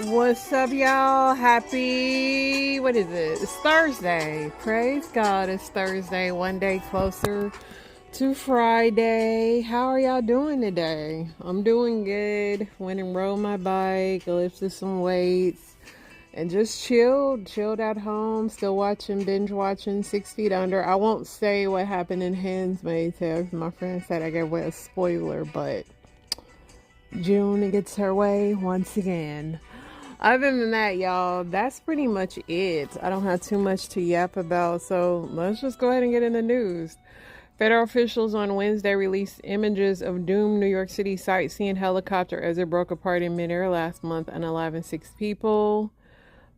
What's up, y'all? Happy, what is it? It's Thursday. Praise God, it's Thursday. One day closer to Friday. How are y'all doing today? I'm doing good. Went and rode my bike, lifted some weights, and just chilled at home. Still binge watching 6 Feet Under. I won't say what happened in Handmaid's Tale. My friend said I gave away a spoiler, but June gets her way once again. Other than that, y'all, that's pretty much it. I don't have too much to yap about, so let's just go ahead and get in the news. Federal officials on Wednesday released images of doomed New York City sightseeing helicopter as it broke apart in midair last month, unaliving 6 people.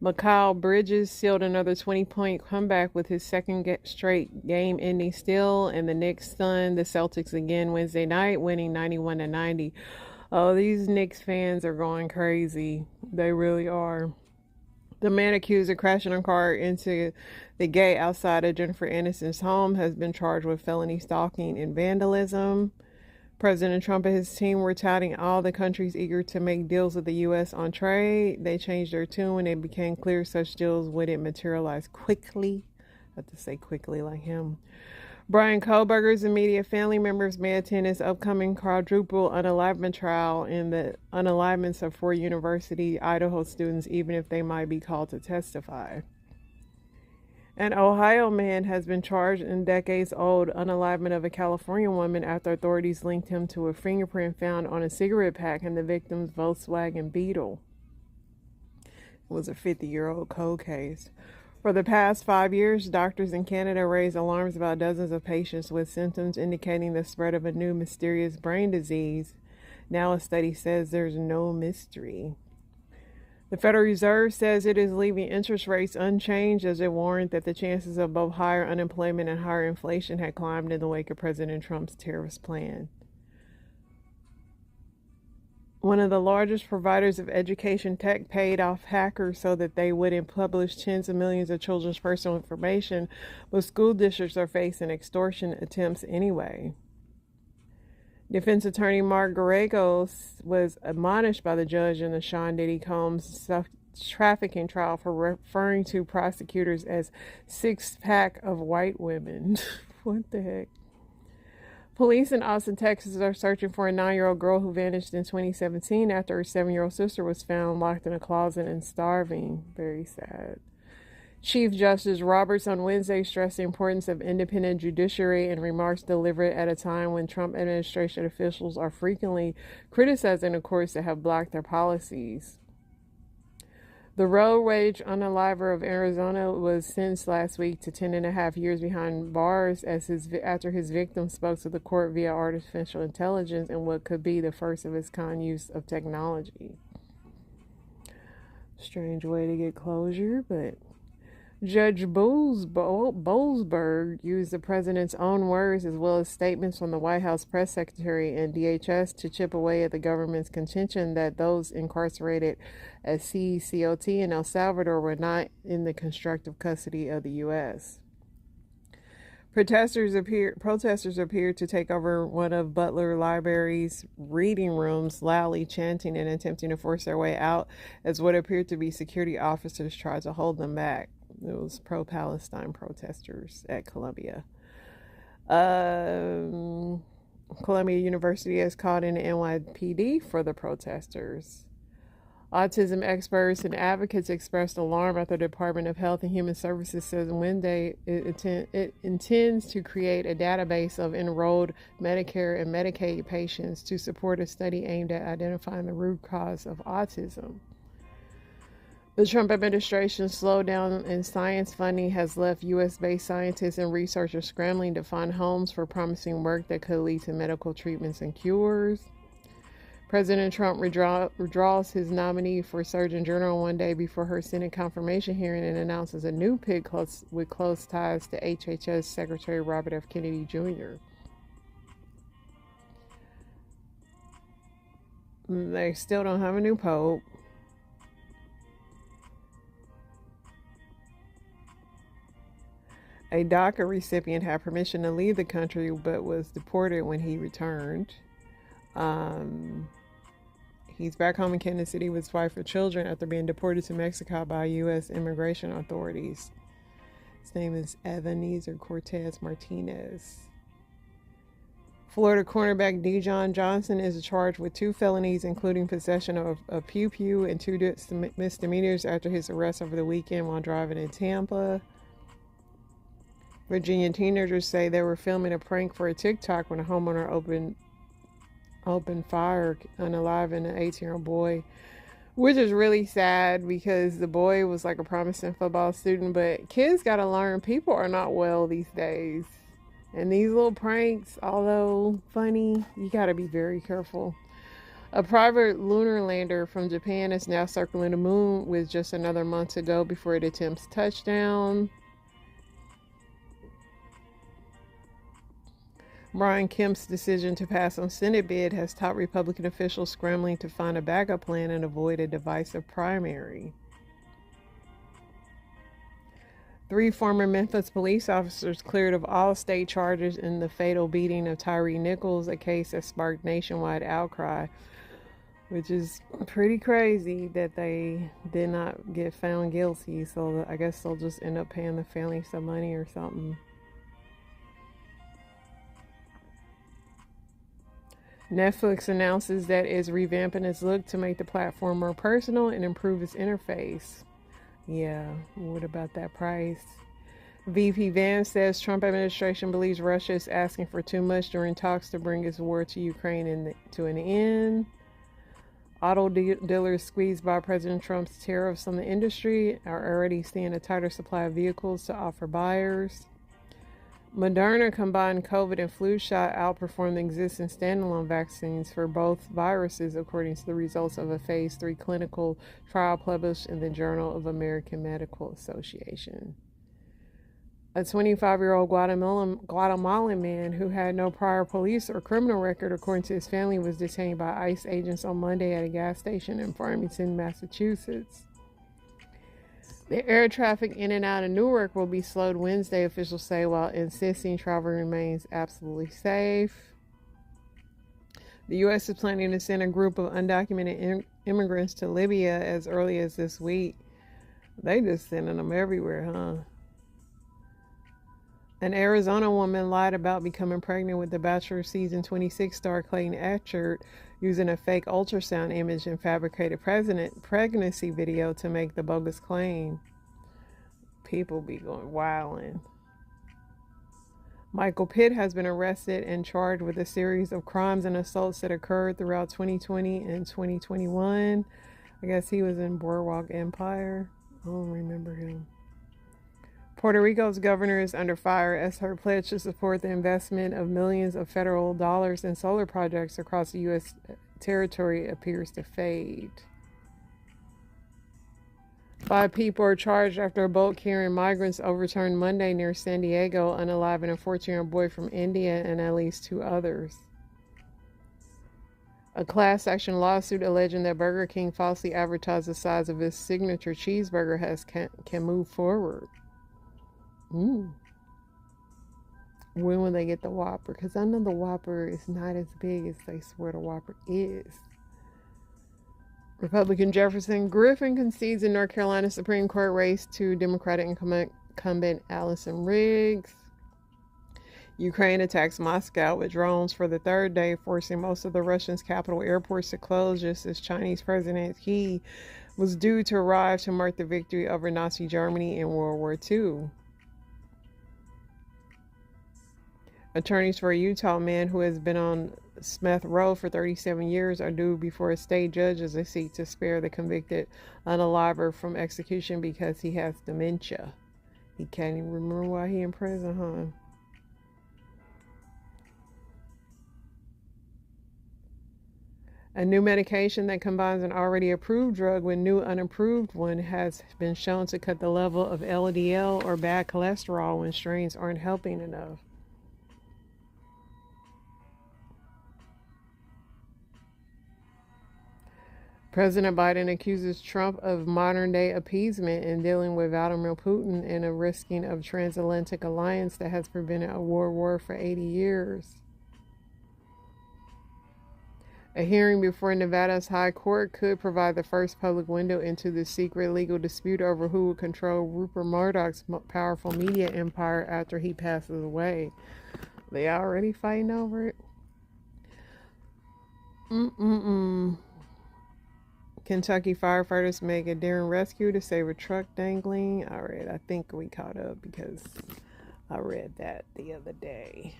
Mikal Bridges sealed another 20-point comeback with his second straight game-ending steal, and the Knicks stunned the Celtics again Wednesday night, winning 91-90. Oh, these Knicks fans are going crazy. They really are. The man accused of crashing a car into the gate outside of Jennifer Aniston's home has been charged with felony stalking and vandalism. President Trump and his team were touting all the countries eager to make deals with the U.S. on trade. They changed their tune when it became clear such deals wouldn't materialize quickly. I have to say quickly like him. Bryan Kohberger's immediate family members may attend his upcoming quadruple unalivement trial in the unalivements of 4 University Idaho students, even if they might be called to testify. An Ohio man has been charged in decades-old unalivement of a California woman after authorities linked him to a fingerprint found on a cigarette pack in the victim's Volkswagen Beetle. It was a 50-year-old cold case. For the past 5 years, doctors in Canada raised alarms about dozens of patients with symptoms indicating the spread of a new mysterious brain disease. Now a study says there's no mystery. The Federal Reserve says it is leaving interest rates unchanged as it warned that the chances of both higher unemployment and higher inflation had climbed in the wake of President Trump's tariffs plan. One of the largest providers of education tech paid off hackers so that they wouldn't publish tens of millions of children's personal information, but school districts are facing extortion attempts anyway. Defense attorney Mark Geragos was admonished by the judge in the Sean Diddy Combs trafficking trial for referring to prosecutors as six-pack of white women. What the heck? Police in Austin, Texas are searching for a 9-year-old girl who vanished in 2017 after her 7-year-old sister was found locked in a closet and starving. Very sad. Chief Justice Roberts on Wednesday stressed the importance of independent judiciary in remarks delivered at a time when Trump administration officials are frequently criticizing the courts that have blocked their policies. The road rage unaliver of Arizona was sentenced last week to 10.5 years behind bars after his victim spoke to the court via artificial intelligence in what could be the first of its kind use of technology. Strange way to get closure, but Judge Boasberg used the president's own words as well as statements from the White House press secretary and DHS to chip away at the government's contention that those incarcerated at CECOT in El Salvador were not in the constructive custody of the U.S. Protesters appeared to take over one of Butler Library's reading rooms, loudly chanting and attempting to force their way out as what appeared to be security officers tried to hold them back. It was pro-Palestine protesters at Columbia. Columbia University has called in the NYPD for the protesters. Autism experts and advocates expressed alarm after the Department of Health and Human Services says Wednesday it intends to create a database of enrolled Medicare and Medicaid patients to support a study aimed at identifying the root cause of autism. The Trump administration's slowdown in science funding has left U.S.-based scientists and researchers scrambling to find homes for promising work that could lead to medical treatments and cures. President Trump withdraws his nominee for Surgeon General one day before her Senate confirmation hearing and announces a new pick with close ties to HHS Secretary Robert F. Kennedy Jr. They still don't have a new pope. A DACA recipient had permission to leave the country but was deported when he returned. He's back home in Kansas City with his wife and children after being deported to Mexico by U.S. immigration authorities. His name is Ebenezer Cortez Martinez. Florida cornerback Dijon Johnson is charged with 2 felonies, including possession of a pew-pew and 2 misdemeanors after his arrest over the weekend while driving in Tampa. Virginia teenagers say they were filming a prank for a TikTok when a homeowner opened fire, unaliving an 18-year-old boy, which is really sad because the boy was like a promising football student. But kids got to learn people are not well these days. And these little pranks, although funny, you got to be very careful. A private lunar lander from Japan is now circling the moon with just another month to go before it attempts touchdown. Brian Kemp's decision to pass on Senate bid has top Republican officials scrambling to find a backup plan and avoid a divisive primary. 3 former Memphis police officers cleared of all state charges in the fatal beating of Tyree Nichols, a case that sparked nationwide outcry, which is pretty crazy that they did not get found guilty. So I guess they'll just end up paying the family some money or something. Netflix announces that it's revamping its look to make the platform more personal and improve its interface. Yeah, what about that price? VP Vance says Trump administration believes Russia is asking for too much during talks to bring its war to Ukraine to an end. Auto dealers squeezed by President Trump's tariffs on the industry are already seeing a tighter supply of vehicles to offer buyers. Moderna combined COVID and flu shot outperformed the existing standalone vaccines for both viruses, according to the results of a phase 3 clinical trial published in the Journal of American Medical Association. A 25-year-old Guatemalan man who had no prior police or criminal record, according to his family, was detained by ICE agents on Monday at a gas station in Farmington, Massachusetts. The air traffic in and out of Newark will be slowed Wednesday, officials say, while insisting travel remains absolutely safe. The U.S. is planning to send a group of undocumented immigrants to Libya as early as this week. They just sending them everywhere, huh? An Arizona woman lied about becoming pregnant with The Bachelor Season 26 star Clayton Echard using a fake ultrasound image and fabricated pregnancy video to make the bogus claim. People be going wildin'. Michael Pitt has been arrested and charged with a series of crimes and assaults that occurred throughout 2020 and 2021. I guess he was in Boardwalk Empire. I don't remember him. Puerto Rico's governor is under fire as her pledge to support the investment of millions of federal dollars in solar projects across the U.S. territory appears to fade. 5 people are charged after a boat carrying migrants overturned Monday near San Diego, unaliving a 14-year-old boy from India and at least 2 others. A class action lawsuit alleging that Burger King falsely advertised the size of its signature cheeseburger can move forward. When will they get the Whopper? Because I know the Whopper is not as big as they swear the Whopper is. Republican Jefferson Griffin concedes in North Carolina Supreme Court race to Democratic incumbent Allison Riggs. Ukraine attacks Moscow with drones for the 3rd day, forcing most of the Russian's capital airports to close just as Chinese President Xi was due to arrive to mark the victory over Nazi Germany in World War II. Attorneys for a Utah man who has been on Smith Road for 37 years are due before a state judge as they seek to spare the convicted unaliver from execution because he has dementia. He can't even remember why he in prison, huh? A new medication that combines an already approved drug with new unapproved one has been shown to cut the level of LDL or bad cholesterol when strains aren't helping enough. President Biden accuses Trump of modern-day appeasement in dealing with Vladimir Putin and a risking of transatlantic alliance that has prevented a world war for 80 years. A hearing before Nevada's High Court could provide the first public window into the secret legal dispute over who would control Rupert Murdoch's powerful media empire after he passes away. They already fighting over it. Kentucky firefighters make a daring rescue to save a truck dangling. All right, I think we caught up because I read that the other day.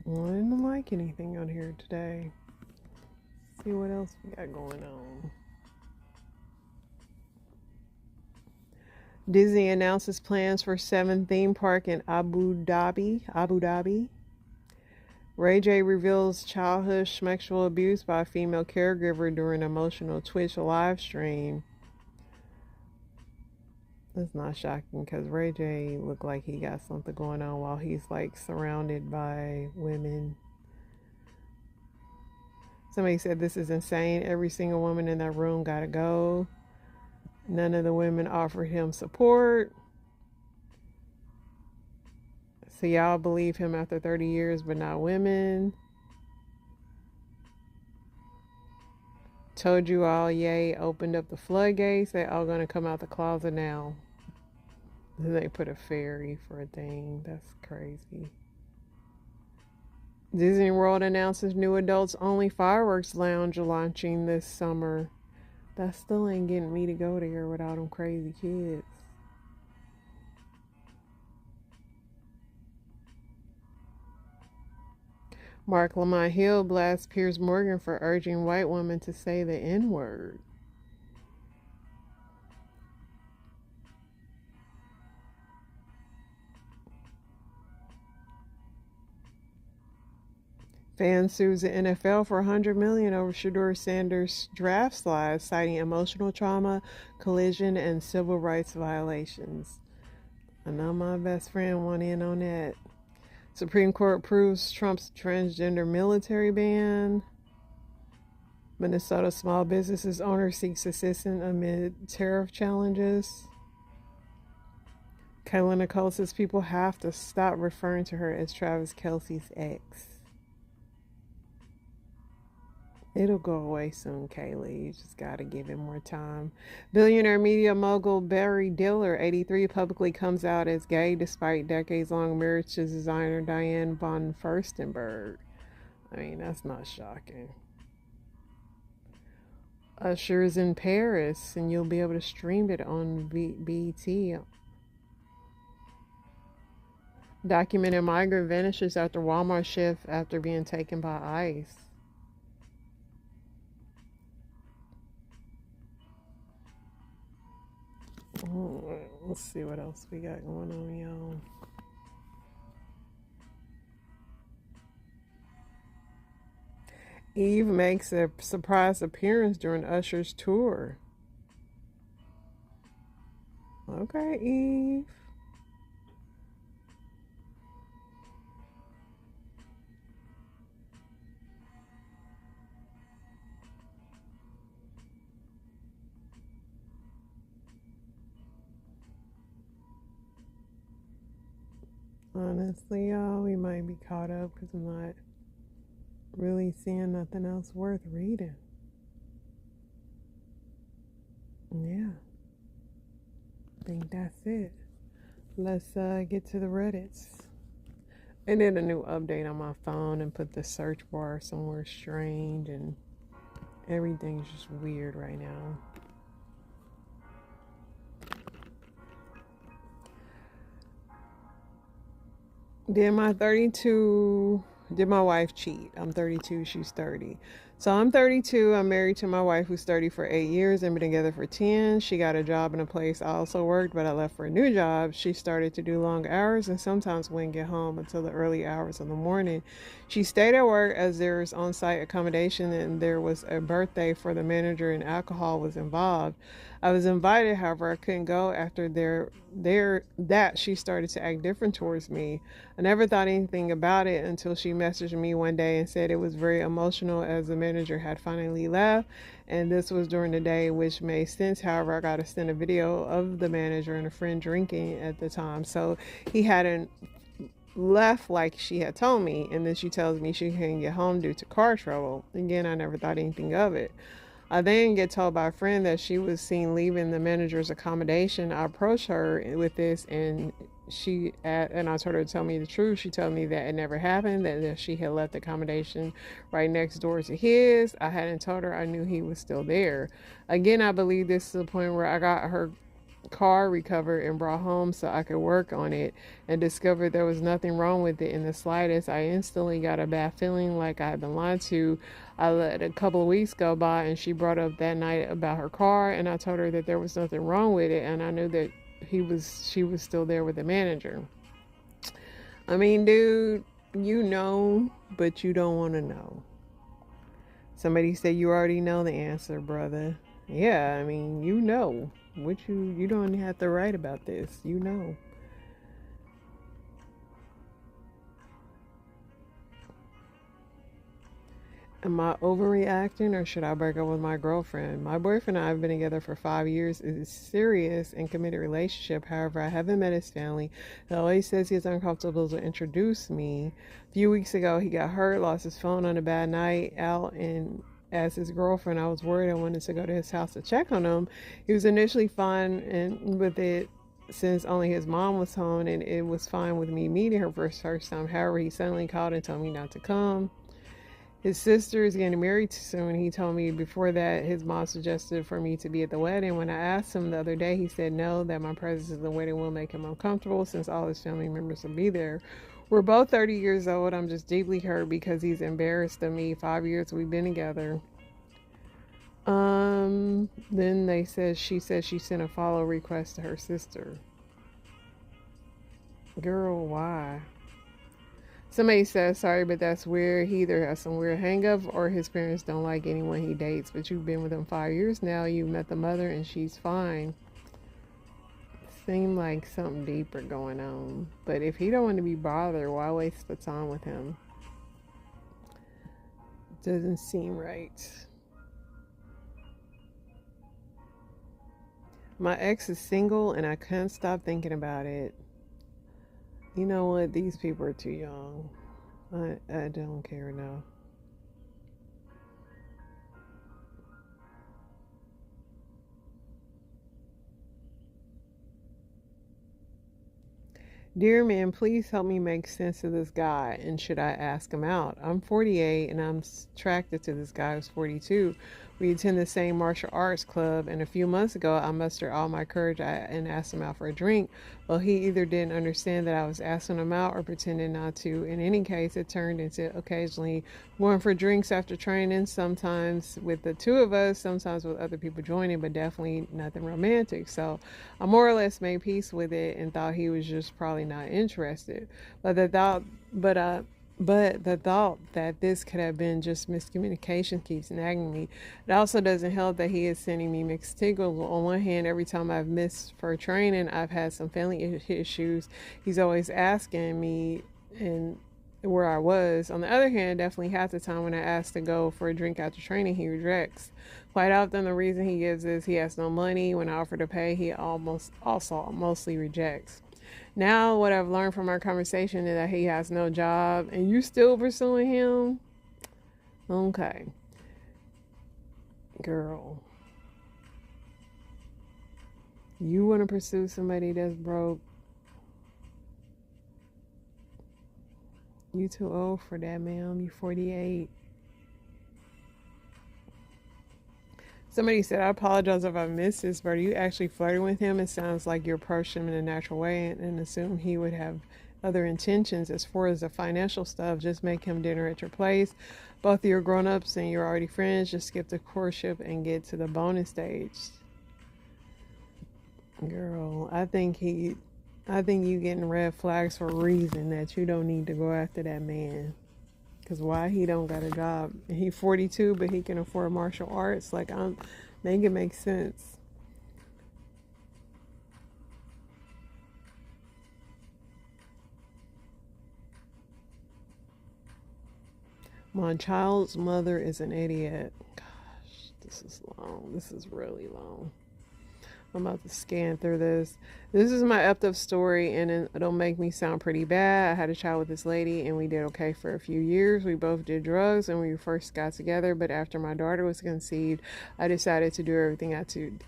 Well, I didn't like anything on here today. Let's see what else we got going on. Disney announces plans for 7th theme park in Abu Dhabi. Ray J reveals childhood sexual abuse by a female caregiver during an emotional Twitch live stream. That's not shocking because Ray J looked like he got something going on while he's like surrounded by women. Somebody said this is insane. Every single woman in that room gotta go. None of the women offered him support. So y'all believe him after 30 years, but not women. Told you all, Ye opened up the floodgates. They all gonna come out the closet now. Then they put a fairy for a thing. That's crazy. Disney World announces new adults only fireworks lounge launching this summer. That still ain't getting me to go there with all them crazy kids. Mark Lamont Hill blasts Piers Morgan for urging white women to say the N-word. Fan sues the NFL for $100 million over Shedeur Sanders' draft slides, citing emotional trauma, collision, and civil rights violations. I know my best friend went in on that. Supreme Court approves Trump's transgender military ban. Minnesota small businesses owner seeks assistance amid tariff challenges. Kayla Nicole says people have to stop referring to her as Travis Kelce's ex. It'll go away soon, Kaylee. You just gotta give it more time. Billionaire media mogul Barry Diller, 83, publicly comes out as gay despite decades-long marriage to designer Diane von Furstenberg. I mean, that's not shocking. Usher is in Paris, and you'll be able to stream it on BET. Documented migrant vanishes after Walmart shift after being taken by ICE. Let's see what else we got going on, y'all. Eve makes a surprise appearance during Usher's tour. Okay, Eve. Honestly, y'all, we might be caught up because I'm not really seeing nothing else worth reading. Yeah. I think that's it. Let's get to the Reddits. I did a new update on my phone and put the search bar somewhere strange, and everything's just weird right now. Did my wife cheat? I'm 32, she's 30. So I'm 32, I'm married to my wife who's 30 for 8 years and been together for 10. She got a job in a place I also worked, but I left for a new job. She started to do long hours and sometimes wouldn't get home until the early hours of the morning. She stayed at work as there was on-site accommodation and there was a birthday for the manager and alcohol was involved. I was invited, however, I couldn't go after that she started to act different towards me. I never thought anything about it until she messaged me one day and said it was very emotional as the manager had finally left, and this was during the day, which made sense. However, I got to send a video of the manager and a friend drinking at the time, so he hadn't left like she had told me, and then she tells me she couldn't get home due to car trouble. Again, I never thought anything of it. I then get told by a friend that she was seen leaving the manager's accommodation. I approached her with this, and I told her to tell me the truth. She told me that it never happened, that she had left the accommodation right next door to his. I hadn't told her I knew he was still there. Again, I believe this is the point where I got her car recovered and brought home so I could work on it, and discovered there was nothing wrong with it in the slightest. I instantly got a bad feeling like I had been lied to. I let a couple of weeks go by, and she brought up that night about her car, and I told her that there was nothing wrong with it, and I knew that she was still there with the manager. I mean, dude, you know, but you don't want to know. Somebody said you already know the answer, brother. Yeah, I mean, you know. What you don't have to write about this. You know. Am I overreacting, or should I break up with my girlfriend? My boyfriend and I have been together for 5 years. It's a serious and committed relationship. However, I haven't met his family. He always says he's uncomfortable to introduce me. A few weeks ago, he got hurt, lost his phone on a bad night out, and as his girlfriend, I was worried. I wanted to go to his house to check on him. He was initially fine and with it, since only his mom was home, and it was fine with me meeting her for the first time. However, he suddenly called and told me not to come. His sister is getting married soon. He told me before that his mom suggested for me to be at the wedding. When I asked him the other day, he said no, that my presence at the wedding will make him uncomfortable since all his family members will be there. We're both 30 years old. I'm just deeply hurt because he's embarrassed of me. 5 years we've been together. Then she said she sent a follow request to her sister. Girl, why? Somebody says, sorry, but that's weird. He either has some weird hang up or his parents don't like anyone he dates. But you've been with him 5 years now. You met the mother and she's fine. Seemed like something deeper going on. But if he don't want to be bothered, why waste the time with him? Doesn't seem right. My ex is single and I can't stop thinking about it. You know what? These people are too young. I don't care now. Dear man, please help me make sense of this guy, and should I ask him out? I'm 48 and I'm attracted to this guy who's 42. We attend the same martial arts club, and a few months ago I mustered all my courage and asked him out for a drink. Well, he either didn't understand that I was asking him out or pretended not to. In any case, it turned into occasionally going for drinks after training, sometimes with the two of us, sometimes with other people joining, but definitely nothing romantic. So I more or less made peace with it and thought he was just probably not interested. But the thought, but the thought that this could have been just miscommunication keeps nagging me. It also doesn't help that he is sending me mixed signals. On one hand, every time I've missed for training, I've had some family issues. He's always asking me and where I was. On the other hand, definitely half the time when I ask to go for a drink after training, he rejects. Quite often, the reason he gives is he has no money. When I offer to pay, he mostly rejects. Now, what I've learned from our conversation is that he has no job, and you still pursuing him? Okay, girl, you want to pursue somebody that's broke? You too old for that, ma'am. You 48. Somebody said, I apologize if I missed this, but are you actually flirting with him? It sounds like you approached him in a natural way and assumed he would have other intentions. As far as the financial stuff, just make him dinner at your place. Both of you are grown ups and you're already friends. Just skip the courtship and get to the bonus stage. Girl, I think you getting red flags for a reason that you don't need to go after that man. Cause why he don't got a job? He 42, but he can afford martial arts. Like make it make sense. My child's mother is an idiot. Gosh, this is long. This is really long. I'm about to scan through this. This is my effed up story, and it'll make me sound pretty bad. I had a child with this lady, and we did okay for a few years. We both did drugs when we first got together, but after my daughter was conceived, I decided to do everything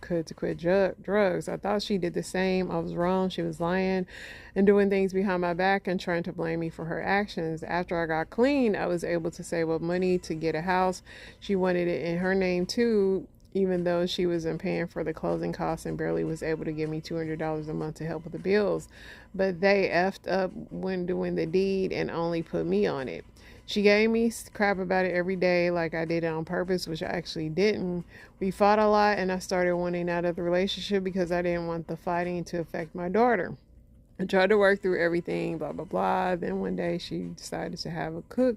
could to quit drugs. I thought she did the same. I was wrong. She was lying and doing things behind my back and trying to blame me for her actions. After I got clean, I was able to save up money to get a house. She wanted it in her name too, even though she wasn't paying for the closing costs and barely was able to give me $200 a month to help with the bills. But they effed up when doing the deed and only put me on it. She gave me crap about it every day, like I did it on purpose, which I actually didn't. We fought a lot, and I started wanting out of the relationship because I didn't want the fighting to affect my daughter. I tried to work through everything, blah, blah, blah. Then one day she decided to have a cook.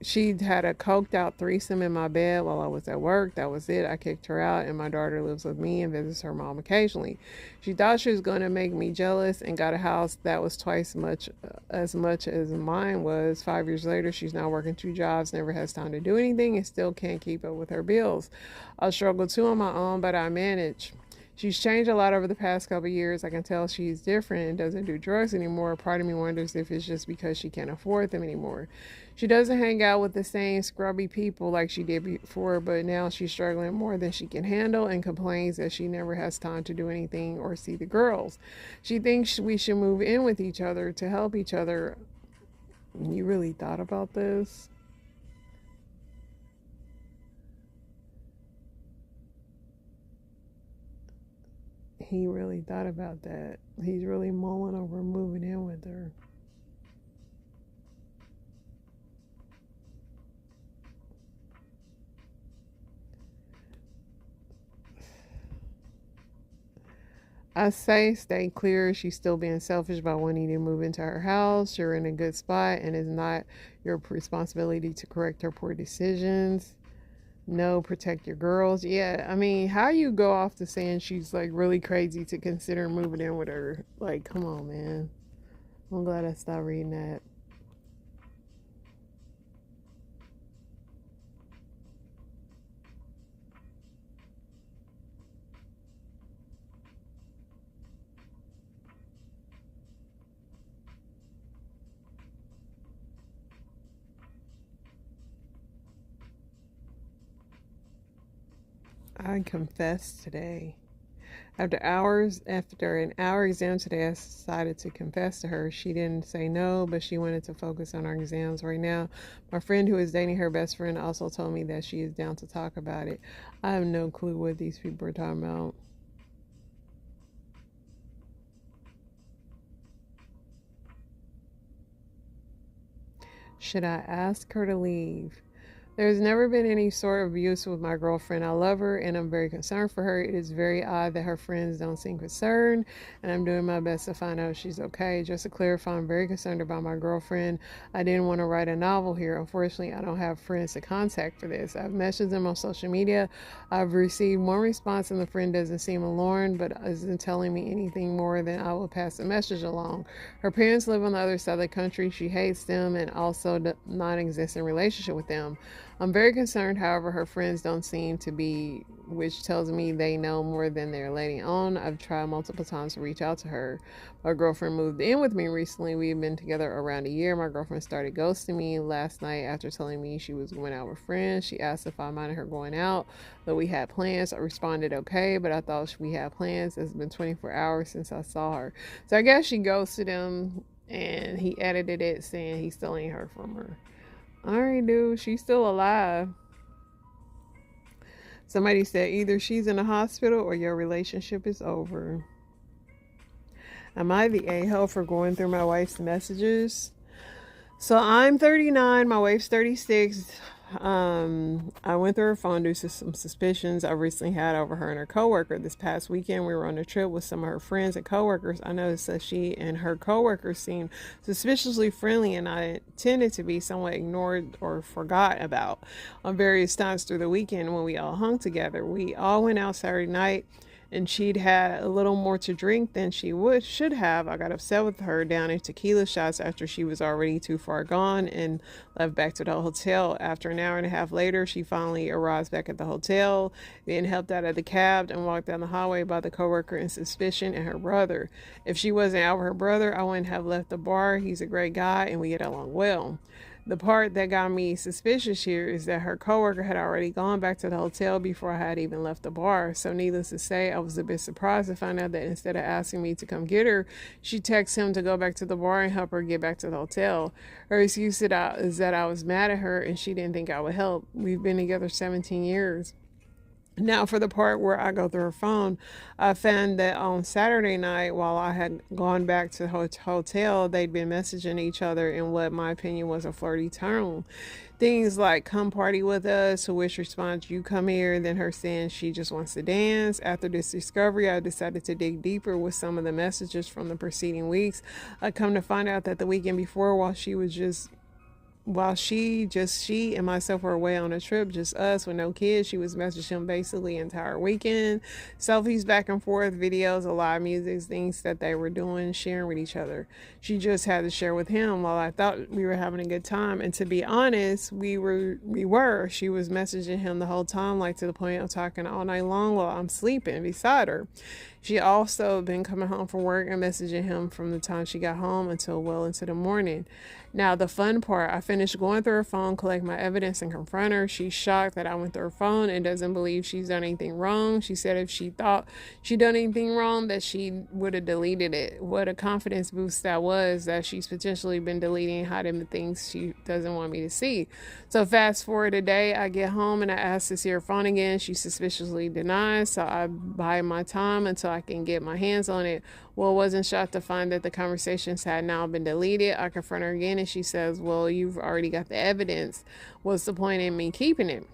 She had a coked out threesome in my bed while I was at work. That was it. I kicked her out, and my daughter lives with me and visits her mom occasionally. She thought she was going to make me jealous and got a house that was twice as much as mine was. 5 years later, she's now working 2 jobs, never has time to do anything, and still can't keep up with her bills. I struggle too on my own, but I manage. She's changed a lot over the past couple of years. I can tell she's different and doesn't do drugs anymore. Part of me wonders if it's just because she can't afford them anymore. She doesn't hang out with the same scrubby people like she did before, but now she's struggling more than she can handle and complains that she never has time to do anything or see the girls. She thinks we should move in with each other to help each other. You really thought about this? He really thought about that. He's really mulling over moving in with her. I say stay clear. She's still being selfish by wanting to move into her house. You're in a good spot, and it's not your responsibility to correct her poor decisions. No, protect your girls. Yeah, I mean, how you go off to saying she's like really crazy to consider moving in with her? Like, come on, man. I'm glad I stopped reading that. I confessed today. After an hour exam today, I decided to confess to her. She didn't say no, but she wanted to focus on our exams right now. My friend who is dating her best friend also told me that she is down to talk about it. I have no clue what these people are talking about. Should I ask her to leave? There's never been any sort of abuse with my girlfriend. I love her and I'm very concerned for her. It is very odd that her friends don't seem concerned, and I'm doing my best to find out if she's okay. Just to clarify, I'm very concerned about my girlfriend. I didn't want to write a novel here. Unfortunately, I don't have friends to contact for this. I've messaged them on social media. I've received one response, and the friend doesn't seem alarmed, but isn't telling me anything more than I will pass the message along. Her parents live on the other side of the country. She hates them and also non-existent relationship with them. I'm very concerned, however, her friends don't seem to be, which tells me they know more than they're letting on. I've tried multiple times to reach out to her. My girlfriend moved in with me recently. We've been together around a year. My girlfriend started ghosting me last night after telling me she was going out with friends. She asked if I minded her going out, though we had plans. I responded okay, but I thought we had plans. It's been 24 hours since I saw her. So I guess she ghosted him, and he edited it saying he still ain't heard from her. Alright, dude, she's still alive. Somebody said either she's in a hospital or your relationship is over. Am I the a-hole for going through my wife's messages? So I'm 39, my wife's 36. I went through her phone due to some suspicions I recently had over her and her coworker. This past weekend, we were on a trip with some of her friends and coworkers. I noticed that she and her coworkers seemed suspiciously friendly, and I tended to be somewhat ignored or forgot about on various times through the weekend when we all hung together. We all went out Saturday night and she'd had a little more to drink than she should have. I got upset with her, down in tequila shots after she was already too far gone, and left back to the hotel. After an hour and a half later, she finally arrives back at the hotel, being helped out of the cab and walked down the hallway by the coworker in suspicion and her brother. If she wasn't out with her brother, I wouldn't have left the bar. He's a great guy and we get along well. The part that got me suspicious here is that her coworker had already gone back to the hotel before I had even left the bar. So needless to say, I was a bit surprised to find out that instead of asking me to come get her, she texted him to go back to the bar and help her get back to the hotel. Her excuse is that I was mad at her and she didn't think I would help. We've been together 17 years. Now, for the part where I go through her phone, I found that on Saturday night, while I had gone back to the hotel, they'd been messaging each other in what my opinion was a flirty tone. Things like, come party with us, to which response, you come here, then her saying she just wants to dance. After this discovery, I decided to dig deeper with some of the messages from the preceding weeks. I come to find out that the weekend before, while she and myself were away on a trip, just us with no kids, she was messaging him basically the entire weekend. Selfies back and forth, videos, a lot of music, things that they were doing, sharing with each other. She just had to share with him while I thought we were having a good time. And to be honest, we were. She was messaging him the whole time, like to the point of talking all night long while I'm sleeping beside her. She also been coming home from work and messaging him from the time she got home until well into the morning. Now, the fun part, I finished going through her phone, collect my evidence, and confront her. She's shocked that I went through her phone and doesn't believe she's done anything wrong. She said if she thought she'd done anything wrong, that she would have deleted it. What a confidence boost that was, that she's potentially been deleting and hiding the things she doesn't want me to see. So fast forward today, I get home and I ask to see her phone again. She suspiciously denies, so I buy my time until I can get my hands on it. Well, wasn't shocked to find that the conversations had now been deleted. I confront her again and she says, well, you've already got the evidence. What's the point in me keeping it?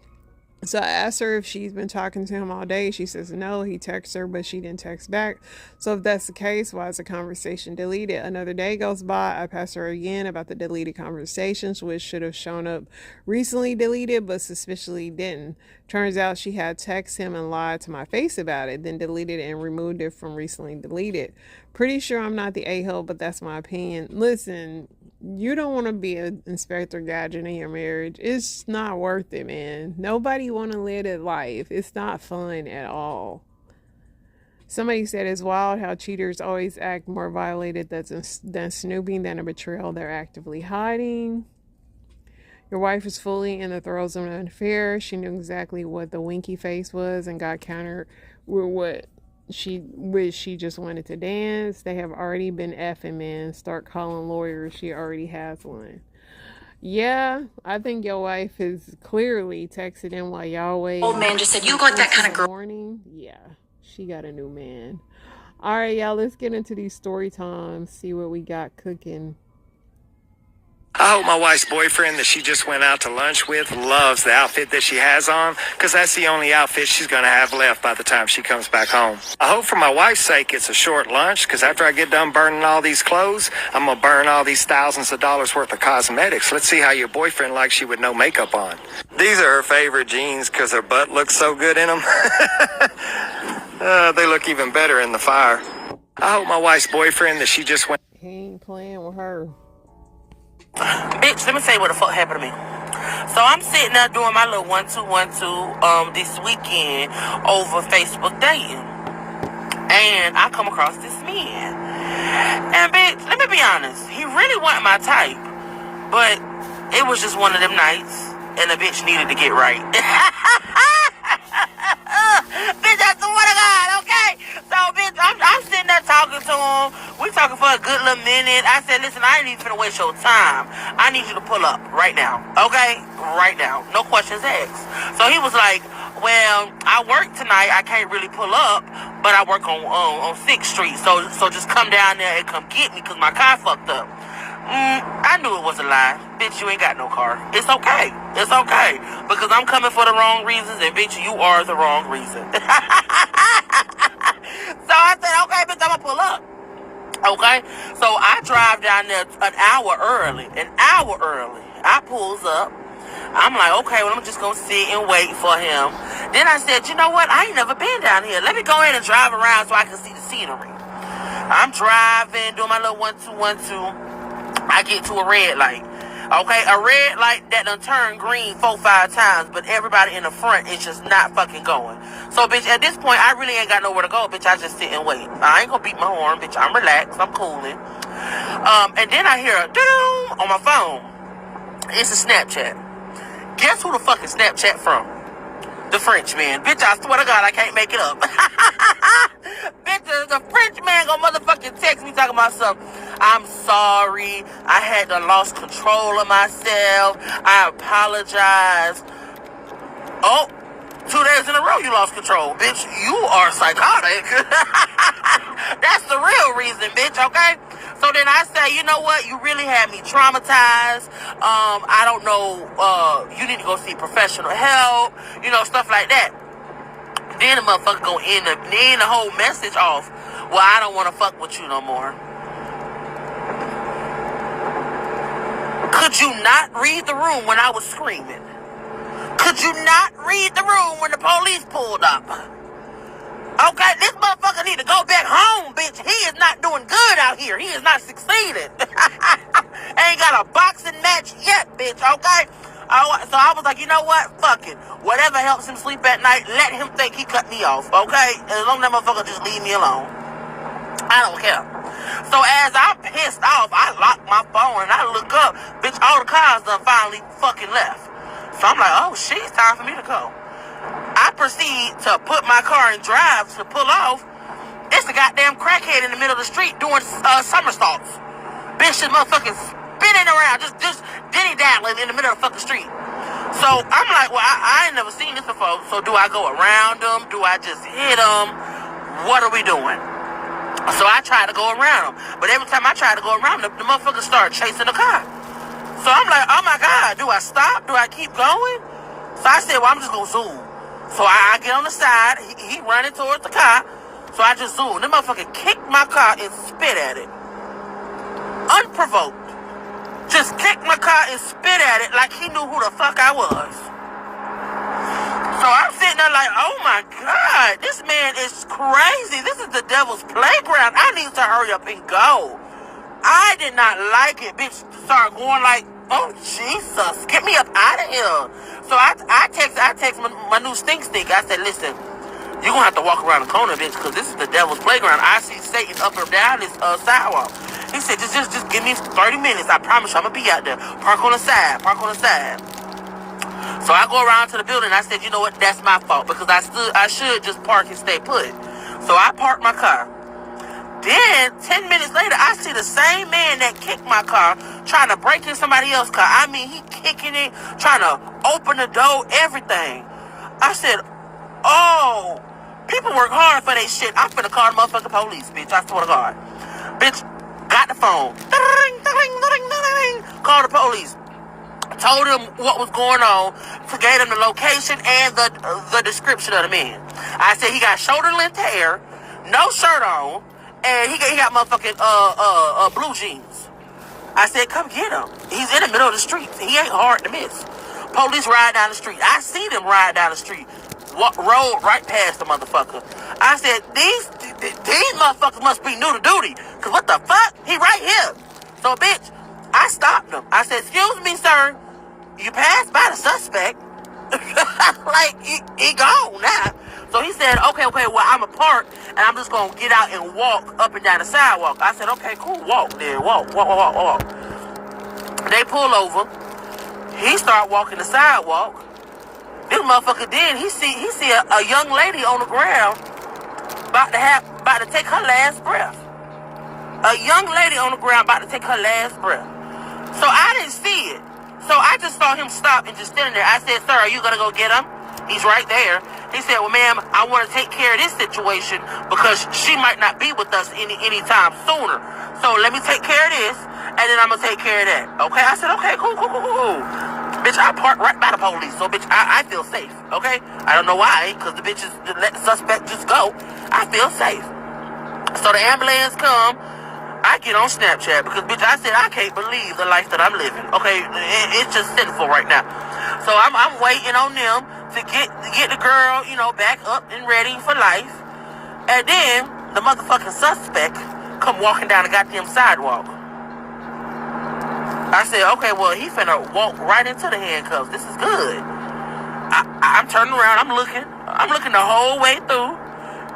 So I asked her if she's been talking to him all day. She says no, he texts her, but she didn't text back. So if that's the case, why is the conversation deleted? Another day goes by. I pass her again about the deleted conversations, which should have shown up recently deleted, but suspiciously didn't. Turns out she had texted him and lied to my face about it, then deleted and removed it from recently deleted. Pretty sure I'm not the a-hole, but that's my opinion. Listen, you don't want to be an Inspector Gadget in your marriage. It's not worth it, man. Nobody want to live that life. It's not fun at all. Somebody said it's wild how cheaters always act more violated than snooping than a betrayal they're actively hiding. Your wife is fully in the throes of an affair. She knew exactly what the winky face was and got countered with what she just wanted to dance. They have already been effing, man. Start calling lawyers. She already has one. Yeah, I think your wife is clearly texting him while y'all wait. Old man just said, you got that kind of girl. Morning. Yeah, she got a new man. All right, y'all, let's get into these story times, see what we got cooking. I hope my wife's boyfriend that she just went out to lunch with loves the outfit that she has on, because that's the only outfit she's going to have left by the time she comes back home. I hope for my wife's sake it's a short lunch, because after I get done burning all these clothes, I'm going to burn all these thousands of dollars worth of cosmetics. Let's see how your boyfriend likes you with no makeup on. These are her favorite jeans because her butt looks so good in them. They look even better in the fire. I hope my wife's boyfriend that she just went... He ain't playing with her. Bitch, let me tell you what the fuck happened to me. So I'm sitting there doing my little 1-2-1-2 this weekend over Facebook dating. And I come across this man. And bitch, let me be honest, he really wasn't my type. But it was just one of them nights and the bitch needed to get right. Bitch, that's the one of God, okay? So, bitch, I'm sitting there talking to him. We talking for a good little minute. I said, listen, I ain't even finna waste your time. I need you to pull up right now, okay? Right now. No questions asked. So he was like, well, I work tonight. I can't really pull up, but I work on 6th Street. So just come down there and come get me because my car fucked up. I knew it was a lie. Bitch, you ain't got no car. It's okay. It's okay. Because I'm coming for the wrong reasons, and bitch, you are the wrong reason. So I said, okay, bitch, I'm gonna pull up. Okay? So I drive down there an hour early. I pulls up. I'm like, okay, well, I'm just gonna sit and wait for him. Then I said, you know what? I ain't never been down here. Let me go ahead and drive around so I can see the scenery. I'm driving, doing my little 1-2-1-2. I get to a red light. Okay, a red light that done turned green 4-5 times, but everybody in the front is just not fucking going. So, bitch, at this point, I really ain't got nowhere to go, bitch. I just sit and wait. I ain't gonna beat my horn, bitch. I'm relaxed. I'm cooling. And then I hear a doo on my phone. It's a Snapchat. Guess who the fuck is Snapchat from? The Frenchman. Bitch, I swear to God, I can't make it up. Bitch, the Frenchman gonna motherfucking text me talking about something. I'm sorry. I had to lost control of myself. I apologize. Oh, 2 days in a row you lost control. Bitch, you are psychotic. That's the real reason, bitch, okay? So then I say, you know what? You really had me traumatized. I don't know. You need to go see professional help. You know, stuff like that. Then the motherfucker go end the whole message off. Well, I don't want to fuck with you no more. Could you not read the room when I was screaming? Could you not read the room when the police pulled up? Okay, this motherfucker need to go back home, bitch. He is not doing good out here. He is not succeeding. Ain't got a boxing match yet, bitch, okay? So I was like, you know what? Fuck it. Whatever helps him sleep at night, let him think he cut me off, okay? As long as that motherfucker just leave me alone. I don't care. So as I'm pissed off, I lock my phone and I look up. Bitch, all the cars done finally fucking left. So I'm like, oh shit, it's time for me to go. I proceed to put my car in drive to pull off. It's a goddamn crackhead in the middle of the street doing somersaults. Bitch, this motherfucking spinning around, just dilly-daddling in the middle of the fucking street. So I'm like, well, I ain't never seen this before. So do I go around them? Do I just hit them? What are we doing? So I try to go around them. But every time I try to go around them, the motherfuckers start chasing the car. So I'm like, oh my God, do I stop? Do I keep going? So I said, well, I'm just going to zoom. So I get on the side. He running towards the car. So I just zoom. The motherfucker kicked my car and spit at it. Unprovoked. Just kicked my car and spit at it like he knew who the fuck I was. So I'm sitting there like, oh my God, this man is crazy. This is the devil's playground. I need to hurry up and go. I did not like it. Bitch started going like, oh Jesus, get me up out of here. So I text my new stink. I said, listen, you're going to have to walk around the corner, bitch, because this is the devil's playground. I see Satan up and down this sidewalk. He said, just give me 30 minutes. I promise you I'm going to be out there. Park on the side. So I go around to the building. I said, you know what? That's my fault because I should just park and stay put. So I parked my car. Then, 10 minutes later, I see the same man that kicked my car trying to break in somebody else's car. I mean, he kicking it, trying to open the door, everything. I said, oh, people work hard for their shit. I'm finna call the motherfucking police, bitch. I swear to God. Bitch, got the phone. Called the police. Told him what was going on. Gave him the location and the description of the man. I said he got shoulder-length hair, no shirt on, and he got motherfucking blue jeans. I said, come get him. He's in the middle of the street. He ain't hard to miss. Police ride down the street. I see them ride down the street. Rolled right past the motherfucker. I said, these motherfuckers must be new to duty. Because what the fuck? He right here. So, bitch, I stopped him. I said, excuse me, sir. You passed by the suspect. Like, he gone now. So he said, okay, well, I'm a park, and I'm just going to get out and walk up and down the sidewalk. I said, okay, cool, walk then, walk. They pull over. He start walking the sidewalk. This motherfucker then, he see a young lady on the ground about to take her last breath. A young lady on the ground about to take her last breath. So I didn't see it. So I just saw him stop and just standing there. I said, sir, are you going to go get him? He's right there. He said, well, ma'am, I want to take care of this situation because she might not be with us anytime sooner. So let me take care of this, and then I'm going to take care of that. Okay? I said, okay, cool. Bitch, I parked right by the police, so, bitch, I feel safe. Okay? I don't know why, because the bitches let the suspect just go. I feel safe. So the ambulance come. I get on Snapchat because, bitch, I said I can't believe the life that I'm living. Okay? It's just sinful right now. So I'm waiting on them. to get the girl, back up and ready for life. And then the motherfucking suspect come walking down the goddamn sidewalk. I said, okay, well, he finna walk right into the handcuffs. This is good. I'm turning around. I'm looking the whole way through.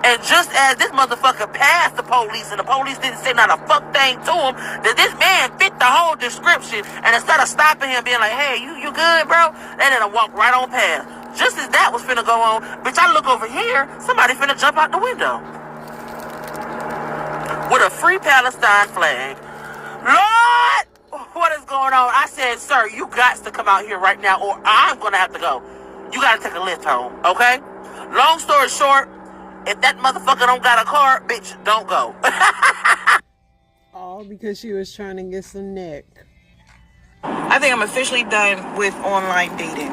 And just as this motherfucker passed the police, and the police didn't say not a fuck thing to him, that this man fit the whole description. And instead of stopping him, being like, hey, you good, bro? They didn't walk right on past. Just as that was finna go on, bitch, I look over here, somebody finna jump out the window with a Free Palestine flag. Lord, what is going on? I said, sir, you got to come out here right now, or I'm gonna have to go. You gotta take a lift home, okay? Long story short, if that motherfucker don't got a car, bitch, don't go. All because she was trying to get some neck. I think I'm officially done with online dating.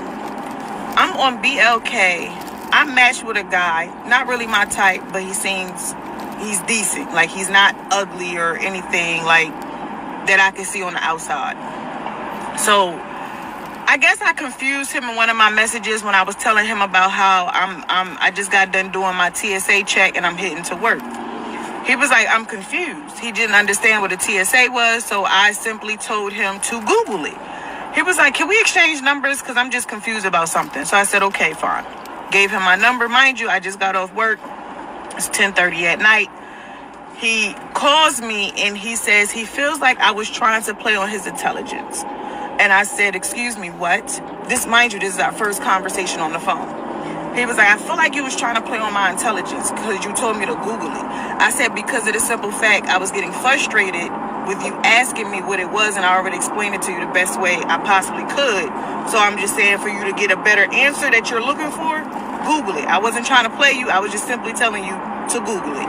I'm on BLK. I matched with a guy, not really my type, but he's decent. Like, he's not ugly or anything like that I can see on the outside. So I guess I confused him in one of my messages when I was telling him about how I just got done doing my TSA check and I'm heading to work. He was like, I'm confused. He didn't understand what a TSA was, so I simply told him to Google it. He was like, can we exchange numbers? Because I'm just confused about something. So I said, okay, fine. Gave him my number. Mind you, I just got off work. It's 10:30 at night. He calls me and he says he feels like I was trying to play on his intelligence. And I said, excuse me, what? Mind you, this is our first conversation on the phone. He was like, I feel like you was trying to play on my intelligence because you told me to Google it. I said, because of the simple fact, I was getting frustrated with you asking me what it was, and I already explained it to you the best way I possibly could. So I'm just saying, for you to get a better answer that you're looking for, Google it. I wasn't trying to play you. I was just simply telling you to Google it.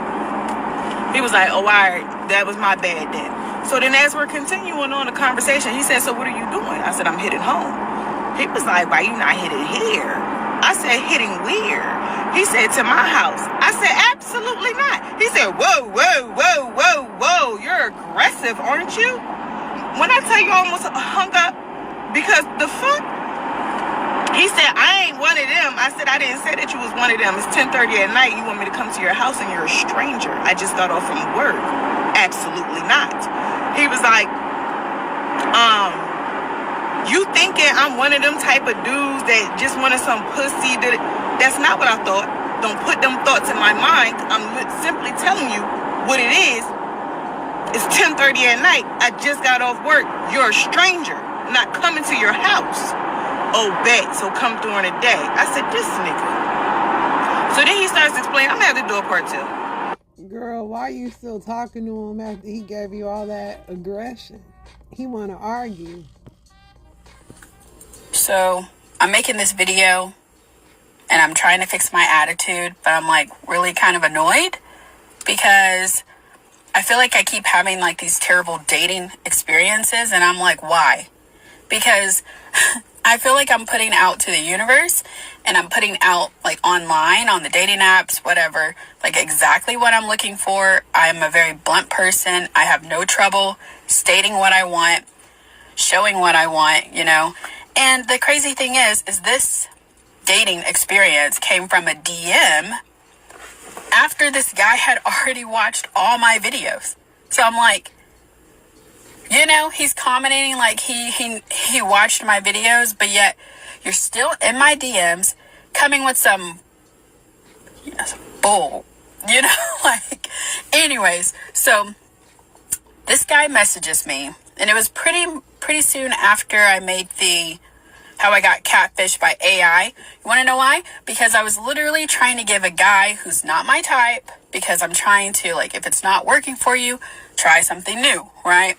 He was like, oh, all right, that was my bad then. So then as we're continuing on the conversation, he said, so what are you doing? I said, I'm heading home. He was like, why you not headed here? I said, heading where? He said, to my house. I said, absolutely not. He said, whoa, whoa, whoa, whoa, whoa. You're aggressive, aren't you? When I tell you I almost hung up because the fuck? He said, I ain't one of them. I said, I didn't say that you was one of them. It's 10:30 at night. You want me to come to your house and you're a stranger. I just got off from work. Absolutely not. He was like, you thinking I'm one of them type of dudes that just wanted some pussy? That's not what I thought. Don't put them thoughts in my mind. I'm simply telling you what it is. It's 10:30 at night. I just got off work. You're a stranger. Not coming to your house. Oh, bet. So come during the day. I said, this nigga. So then he starts explaining, I'm going to have to do a part 2. Girl, why are you still talking to him after he gave you all that aggression? He want to argue. So I'm making this video and I'm trying to fix my attitude, but I'm like really kind of annoyed because I feel like I keep having like these terrible dating experiences, and I'm like, why? Because I feel like I'm putting out to the universe and I'm putting out like online on the dating apps, whatever, like exactly what I'm looking for. I'm a very blunt person. I have no trouble stating what I want, showing what I want, you know. And the crazy thing is this dating experience came from a DM after this guy had already watched all my videos. So I'm like, you know, he's commenting like he watched my videos, but yet you're still in my DMs coming with some, you know, some bull, you know, like, anyways. So this guy messages me, and it was pretty soon after I made how I got catfished by AI. You want to know why? Because I was literally trying to give a guy who's not my type, because I'm trying to, like, if it's not working for you, try something new, right?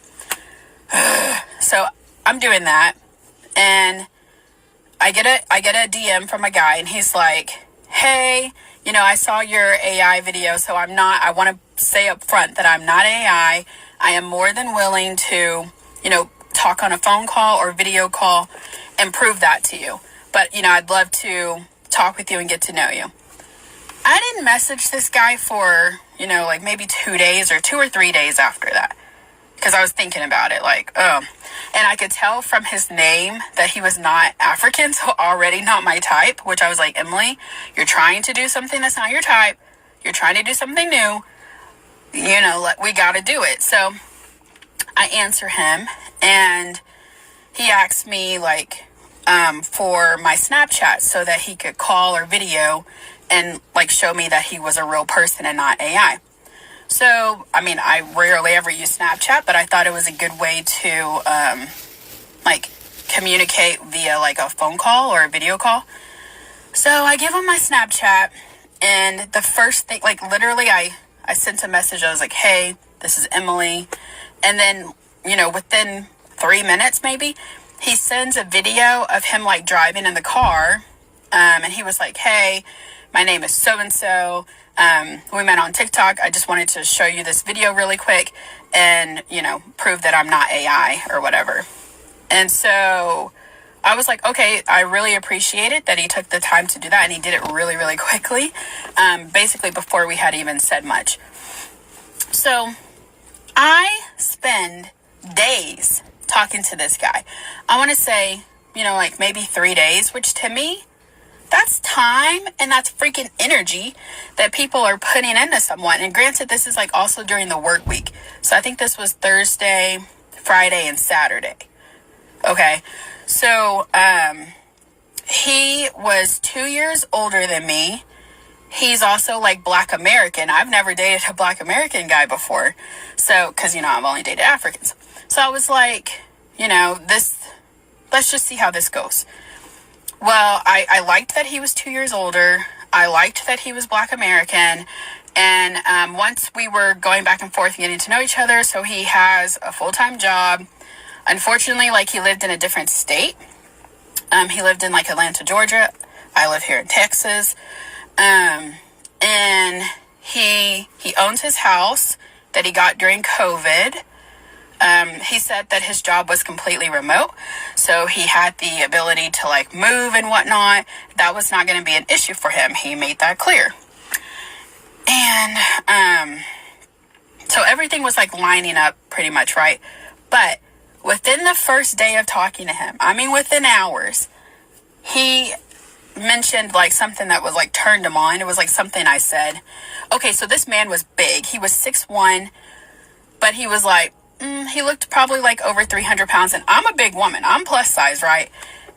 So I'm doing that, and I get a DM from a guy, and he's like, hey, you know, I saw your AI video, so I want to say up front that I'm not AI. I am more than willing to, you know, talk on a phone call or video call and prove that to you. But, you know, I'd love to talk with you and get to know you. I didn't message this guy for, you know, like maybe 2 days or 2 or 3 days after that. because I was thinking about it, like, oh. And I could tell from his name that he was not African, so already not my type, which I was like, Emily, you're trying to do something that's not your type. You're trying to do something new. You know, we got to do it. So I answer him, and he asked me, like, for my Snapchat so that he could call or video and, like, show me that he was a real person and not AI. So, I mean, I rarely ever use Snapchat, but I thought it was a good way to, like, communicate via, like, a phone call or a video call. So I give him my Snapchat, and the first thing, like, literally, I sent a message. I was like, hey, this is Emily. And then, you know, within 3 minutes, maybe, he sends a video of him, like, driving in the car. And he was like, hey, my name is so-and-so. We met on TikTok. I just wanted to show you this video really quick and, you know, prove that I'm not AI or whatever. And so I was like, okay, I really appreciate it that he took the time to do that. And he did it really, really quickly, basically before we had even said much. So I spend days talking to this guy. I want to say, you know, like maybe 3 days, which to me, that's time and that's freaking energy that people are putting into someone. And granted, this is like also during the work week. So I think this was Thursday, Friday, and Saturday. Okay. So, he was 2 years older than me. He's also like Black American. I've never dated a Black American guy before. So, cause you know, I've only dated Africans. So I was like, you know, let's just see how this goes. Well, I liked that he was 2 years older. I liked that he was Black American. And once we were going back and forth getting to know each other, so he has a full-time job. Unfortunately, like, he lived in a different state. He lived in, like, Atlanta, Georgia. I live here in Texas. And he owns his house that he got during COVID. He said that his job was completely remote, so he had the ability to, like, move and whatnot. That was not going to be an issue for him. He made that clear. And so everything was, like, lining up pretty much, right? But within the first day of talking to him, I mean, within hours, he mentioned, like, something that was, like, turned him on. It was, like, something I said. Okay, so this man was big. He was 6'1", but he was, like, he looked probably like over 300 pounds, and I'm a big woman. I'm plus size, right?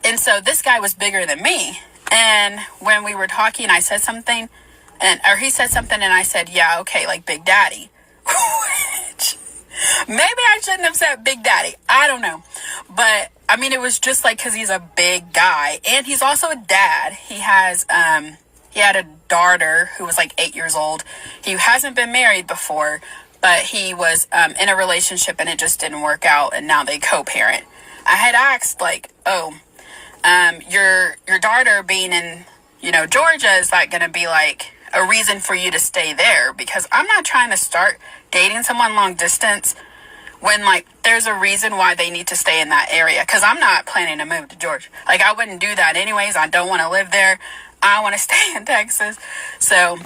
And so this guy was bigger than me. And when we were talking, I said something, or he said something, and I said, yeah, okay, like Big Daddy. Which, maybe I shouldn't have said Big Daddy. I don't know. But, I mean, it was just like, because he's a big guy. And he's also a dad. He has, he had a daughter who was like 8 years old. He hasn't been married before, but he was in a relationship and it just didn't work out, and now they co-parent. I had asked, like, oh, your daughter being in, you know, Georgia, is that going to be like a reason for you to stay there? Because I'm not trying to start dating someone long distance when, like, there's a reason why they need to stay in that area. Because I'm not planning to move to Georgia. Like, I wouldn't do that anyways. I don't want to live there. I want to stay in Texas. So,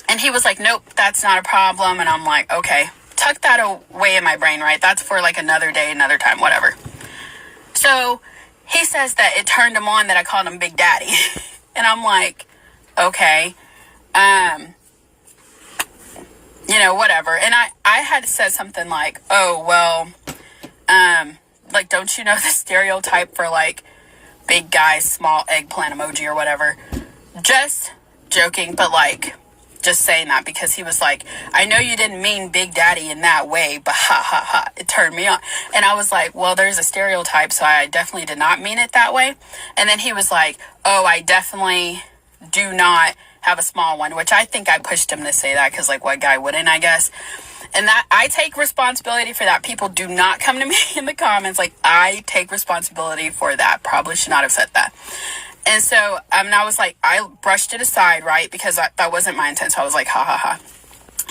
and he was like, nope, that's not a problem. And I'm like, okay, tuck that away in my brain, right? That's for like another day, another time, whatever. So he says that it turned him on that I called him Big Daddy. And I'm like, okay, you know, whatever. And I had said something like, oh, well, like, don't you know the stereotype for like big guy, small eggplant emoji or whatever? Just joking, but like, just saying that because he was like, I know you didn't mean Big Daddy in that way, but ha ha ha, it turned me on. And I was like, well, there's a stereotype, so I definitely did not mean it that way. And then he was like, oh, I definitely do not have a small one, which I think I pushed him to say that because, like, what guy wouldn't, I guess. And that, I take responsibility for that. People do not come to me in the comments. Like, I take responsibility for that. Probably should not have said that. And so, and I was like, I brushed it aside, right? Because that wasn't my intent. So I was like, ha ha ha.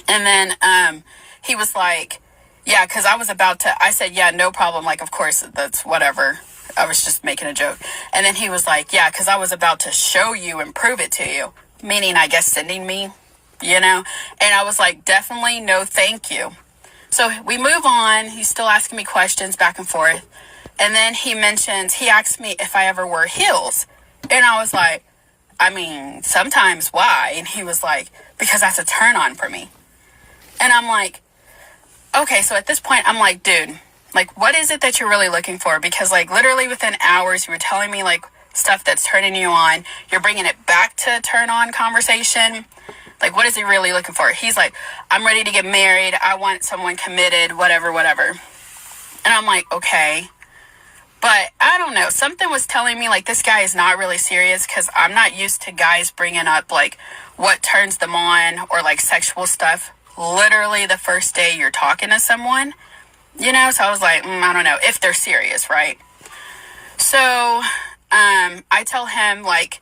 And then, he was like, yeah, because I was about to, I said, yeah, no problem. Like, of course, that's whatever. I was just making a joke. And then he was like, yeah, because I was about to show you and prove it to you. Meaning, I guess, sending me, you know? And I was like, definitely no thank you. So we move on. He's still asking me questions back and forth. And then he asked me if I ever wore heels. And I was like, I mean, sometimes. Why? And he was like, because that's a turn on for me. And I'm like, okay. So at this point, I'm like, dude, like, what is it that you're really looking for? Because like literally within hours, you were telling me like stuff that's turning you on. You're bringing it back to turn on conversation. Like, what is he really looking for? He's like, I'm ready to get married. I want someone committed, whatever. And I'm like, okay. But I don't know. Something was telling me, like, this guy is not really serious because I'm not used to guys bringing up, like, what turns them on or, like, sexual stuff literally the first day you're talking to someone, you know? So I was like, I don't know if they're serious, right? So I tell him, like,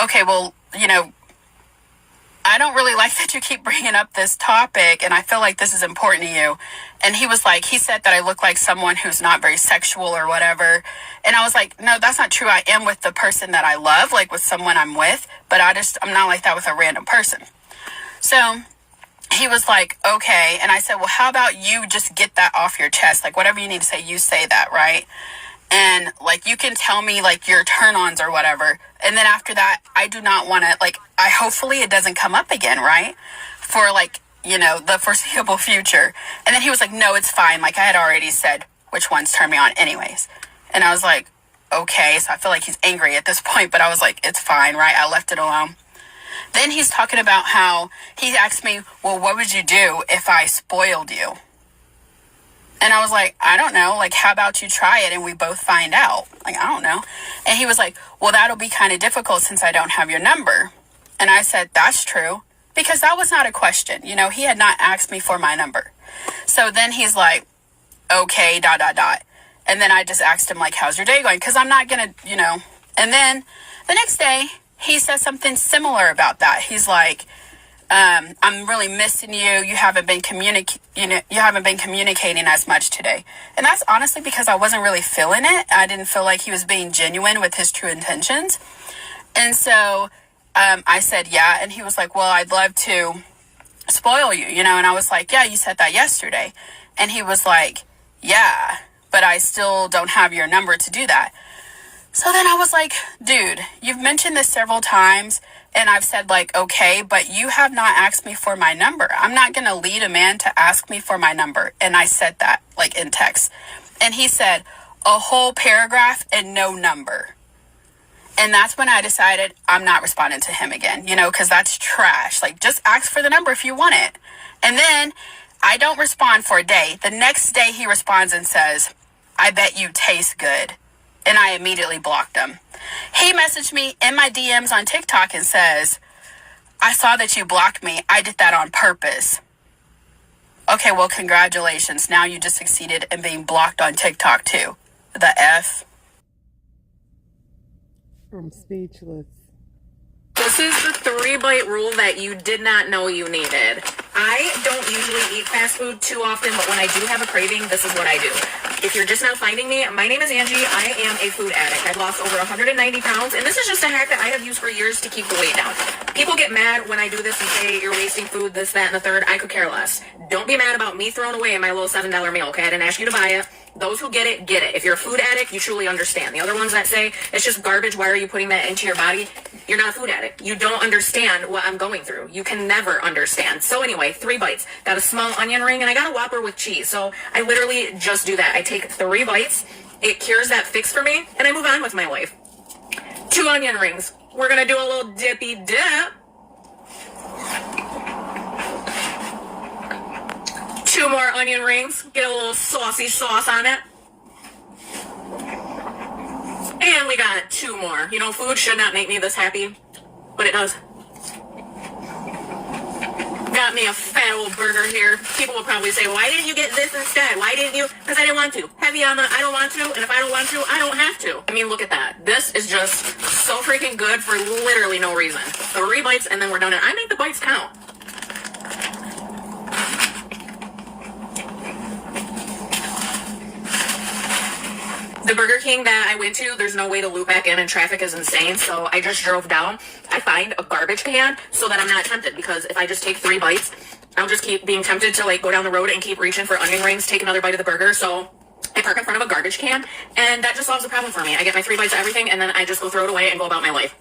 okay, well, you know, I don't really like that you keep bringing up this topic, and I feel like this is important to you. And he was like, he said that I look like someone who's not very sexual or whatever. And I was like, no, that's not true. I am with the person that I love, like with someone I'm with, but I'm not like that with a random person. So he was like, okay. And I said, well, how about you just get that off your chest? Like, whatever you need to say, you say that, right? And like, you can tell me like your turn-ons or whatever. And then after that, I do not want to, like, hopefully it doesn't come up again, right? For like, you know, the foreseeable future. And then he was like, no, it's fine. Like, I had already said which ones turn me on anyways. And I was like, okay. So I feel like he's angry at this point, but I was like, it's fine, right? I left it alone. Then he's talking about how he asked me, well, what would you do if I spoiled you? And I was like, I don't know. Like, how about you try it and we both find out? Like, I don't know. And he was like, well, that'll be kind of difficult since I don't have your number. And I said, that's true. Because that was not a question. You know, he had not asked me for my number. So then he's like, okay, ... And then I just asked him, like, how's your day going? Because I'm not going to, you know. And then the next day, he said something similar about that. He's like, I'm really missing you. You haven't been communicating as much today. And that's honestly because I wasn't really feeling it. I didn't feel like he was being genuine with his true intentions. And so I said, yeah. And he was like, well, I'd love to spoil you, you know. And I was like, yeah, you said that yesterday. And he was like, yeah, but I still don't have your number to do that. So then I was like, dude, you've mentioned this several times. And I've said, like, okay, but you have not asked me for my number. I'm not going to lead a man to ask me for my number. And I said that, like, in text. And he said, a whole paragraph and no number. And that's when I decided I'm not responding to him again, you know, because that's trash. Like, just ask for the number if you want it. And then I don't respond for a day. The next day he responds and says, I bet you taste good. And I immediately blocked him. He messaged me in my DMs on TikTok and says, I saw that you blocked me. I did that on purpose. Okay, well, congratulations. Now you just succeeded in being blocked on TikTok too. The F. I'm speechless. This is the 3-bite rule that you did not know you needed. I don't usually eat fast food too often, but when I do have a craving, this is what I do. If you're just now finding me, my name is Angie. I am a food addict. I've lost over 190 pounds, and this is just a hack that I have used for years to keep the weight down. People get mad when I do this and say, you're wasting food, this, that, and the third. I could care less. Don't be mad about me throwing away my little $7 meal, okay? I didn't ask you to buy it. Those who get it, get it. If you're a food addict, you truly understand. The other ones that say, it's just garbage, why are you putting that into your body? You're not a food addict. You don't understand what I'm going through. You can never understand. So anyway, 3 bites. Got a small onion ring, and I got a Whopper with cheese. So I literally just do that. I take 3 bites. It cures that fix for me, and I move on with my life. 2 onion rings. We're going to do a little dippy dip. 2 more onion rings. Get a little saucy sauce on it. And we got 2 more. You know, food should not make me this happy, but it does. Got me a fat old burger here. People will probably say, why didn't you get this instead? Why didn't you? Because I didn't want to. Heavy on the I don't want to, and if I don't want to, I don't have to. I mean, look at that. This is just so freaking good for literally no reason. 3 bites, and then we're done. And I make the bites count. The Burger King that I went to, there's no way to loop back in and traffic is insane, so I just drove down. I find a garbage can so that I'm not tempted, because if I just take 3 bites, I'll just keep being tempted to like go down the road and keep reaching for onion rings, take another bite of the burger. So I park in front of a garbage can, and that just solves the problem for me. I get my 3 bites of everything, and then I just go throw it away and go about my life.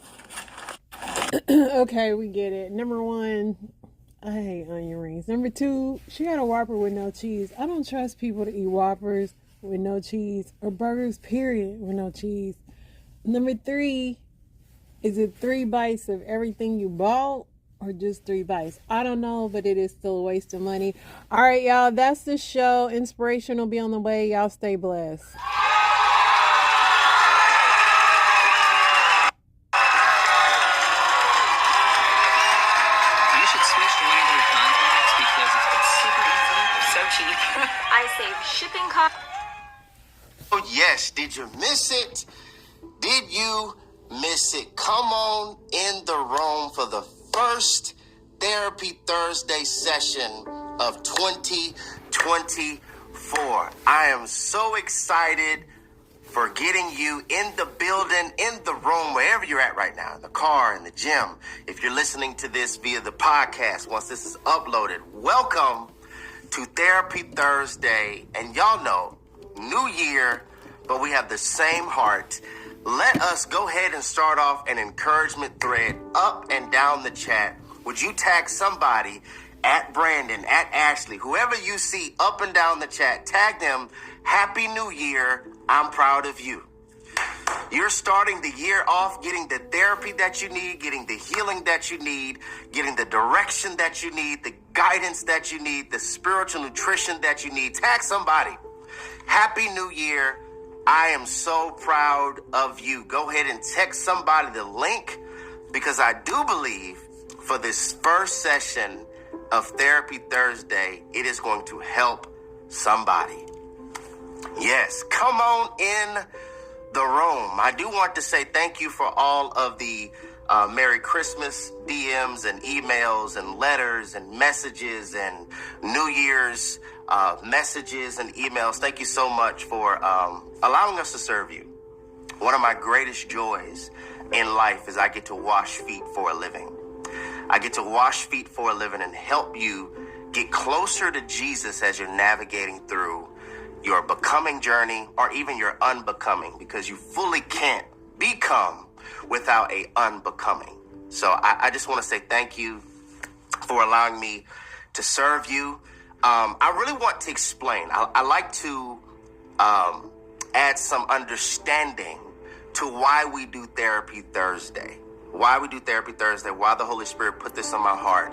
Okay, we get it. Number 1, I hate onion rings. Number 2, she had a Whopper with no cheese. I don't trust people to eat Whoppers with no cheese, or burgers, period, with no cheese. Number 3, is it 3 bites of everything you bought, or just 3 bites? I don't know, but it is still a waste of money. All right, y'all, that's the show. Inspiration will be on the way. Y'all stay blessed. You should switch to one of their contacts because it's super easy, so cheap. I save shipping costs. Oh, yes. Did you miss it? Did you miss it? Come on in the room for the first Therapy Thursday session of 2024. I am so excited for getting you in the building, in the room, wherever you're at right now, in the car, in the gym. If you're listening to this via the podcast, once this is uploaded, welcome to Therapy Thursday. And y'all know, new year, but we have the same heart. Let us go ahead and start off an encouragement thread up and down the chat. Would you tag somebody at Brandon, at Ashley, whoever you see up and down the chat, tag them, Happy New Year, I'm proud of you. You're starting the year off getting the therapy that you need, getting the healing that you need, getting the direction that you need, the guidance that you need, the spiritual nutrition that you need. Tag somebody. Happy New Year. I am so proud of you. Go ahead and text somebody the link, because I do believe for this first session of Therapy Thursday, it is going to help somebody. Yes, come on in the room. I do want to say thank you for all of the Merry Christmas DMs and emails and letters and messages and New Year's messages and emails. Thank you so much for allowing us to serve you. One of my greatest joys in life is I get to wash feet for a living. I get to wash feet for a living and help you get closer to Jesus as you're navigating through your becoming journey, or even your unbecoming, because you fully can't become without a unbecoming. So I just want to say thank you for allowing me to serve you. I really want to explain. I like to add some understanding to why we do Therapy Thursday. Why we do Therapy Thursday, why the Holy Spirit put this on my heart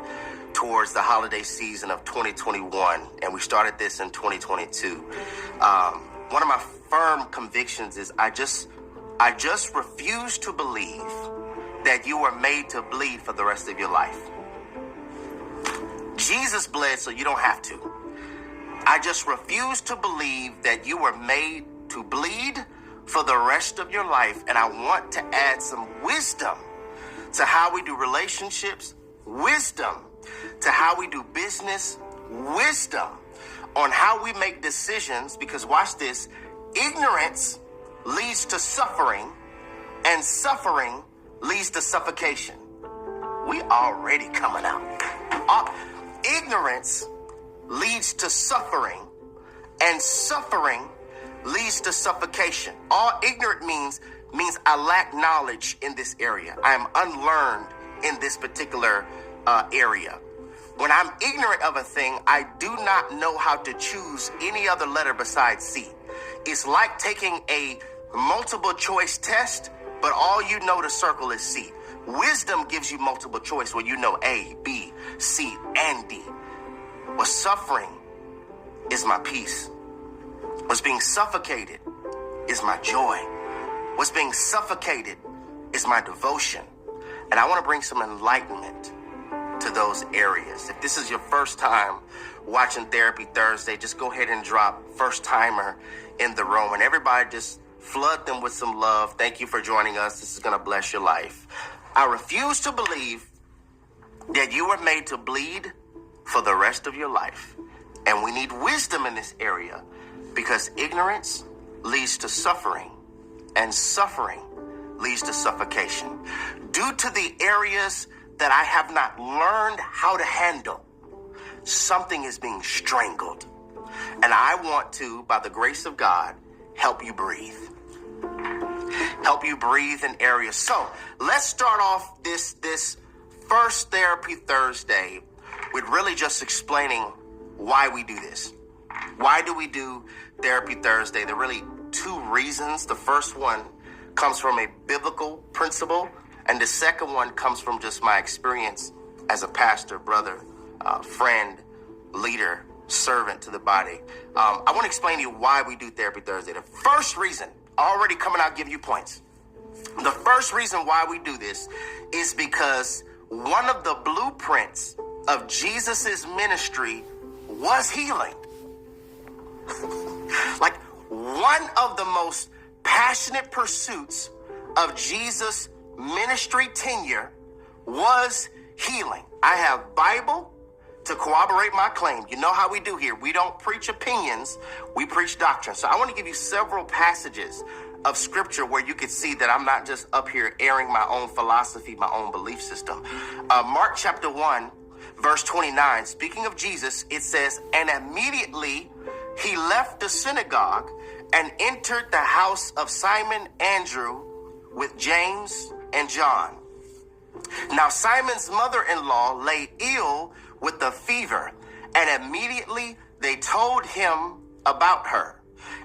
towards the holiday season of 2021, and we started this in 2022. One of my firm convictions is I just refuse to believe that you were made to bleed for the rest of your life. Jesus bled so you don't have to. I just refuse to believe that you were made to bleed for the rest of your life, and I want to add some wisdom to how we do relationships, wisdom to how we do business, wisdom on how we make decisions, because watch this, ignorance leads to suffering, and suffering leads to suffocation. We already coming out. Ignorance leads to suffering, and suffering leads to suffocation. All ignorant means I lack knowledge in this area. I am unlearned in this particular area. When I'm ignorant of a thing, I do not know how to choose any other letter besides C. It's like taking a multiple choice test, but all you know to circle is C. Wisdom gives you multiple choice where you know A, B, C, and D. What's suffering is my peace. What's being suffocated is my joy. What's being suffocated is my devotion. And I want to bring some enlightenment to those areas. If this is your first time watching Therapy Thursday, just go ahead and drop first timer in the room, and everybody just flood them with some love. Thank you for joining us. This is going to bless your life. I refuse to believe that you were made to bleed for the rest of your life. And we need wisdom in this area, because ignorance leads to suffering, and suffering leads to suffocation. Due to the areas that I have not learned how to handle, something is being strangled. And I want to, by the grace of God, help you breathe. Help you breathe in areas. So let's start off this first Therapy Thursday with really just explaining why we do this. Why do we do Therapy Thursday? There are really two reasons. The first one comes from a biblical principle, and the second one comes from just my experience as a pastor, brother, friend, leader, servant to the body. I want to explain to you why we do Therapy Thursday. The first reason, already coming out giving you points. The first reason why we do this is because one of the blueprints of Jesus's ministry was healing. Like, one of the most passionate pursuits of Jesus' ministry tenure was healing. I have Bible to corroborate my claim. You know how we do here. We don't preach opinions, we preach doctrine. So I want to give you several passages of scripture where you could see that I'm not just up here airing my own philosophy, my own belief system. Mark chapter 1, verse 29, speaking of Jesus, it says, "And immediately he left the synagogue and entered the house of Simon Andrew with James and John. Now Simon's mother-in-law lay ill with a fever, and immediately they told him about her.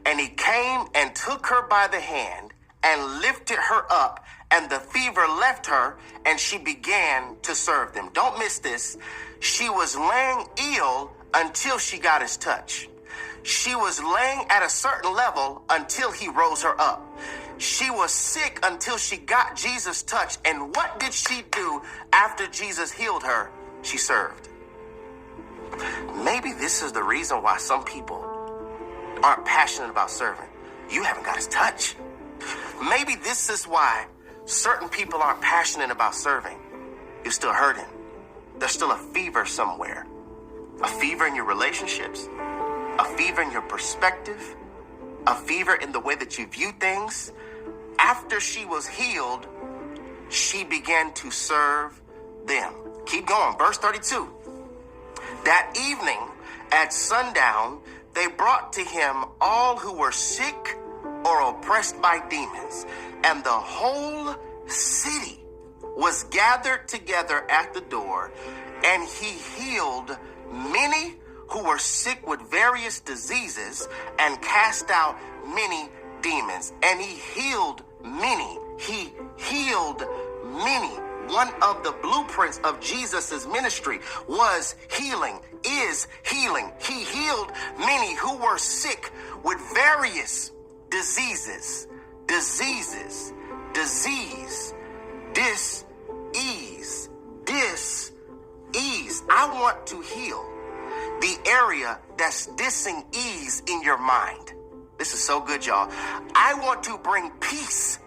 And he came and took her by the hand and lifted her up, and the fever left her, and she began to serve them." Don't miss this. She was laying ill until she got his touch. She was laying at a certain level until he rose her up. She was sick until she got Jesus' touch. And what did she do after Jesus healed her? She served. Maybe this is the reason why some people aren't passionate about serving. You haven't got his touch. Maybe this is why certain people aren't passionate about serving. You're still hurting. There's still a fever somewhere. A fever in your relationships, a fever in your perspective, a fever in the way that you view things. After she was healed, she began to serve them. Keep going. Verse 32. That evening at sundown, they brought to him all who were sick or oppressed by demons, and the whole city was gathered together at the door, and he healed many who were sick with various diseases and cast out many demons. And he healed many. He healed many. One of the blueprints of Jesus's ministry was healing, is healing. He healed many who were sick with various diseases, dis-ease, dis-ease. I want to heal the area that's dis-ease in your mind. This is so good, y'all. I want to bring peace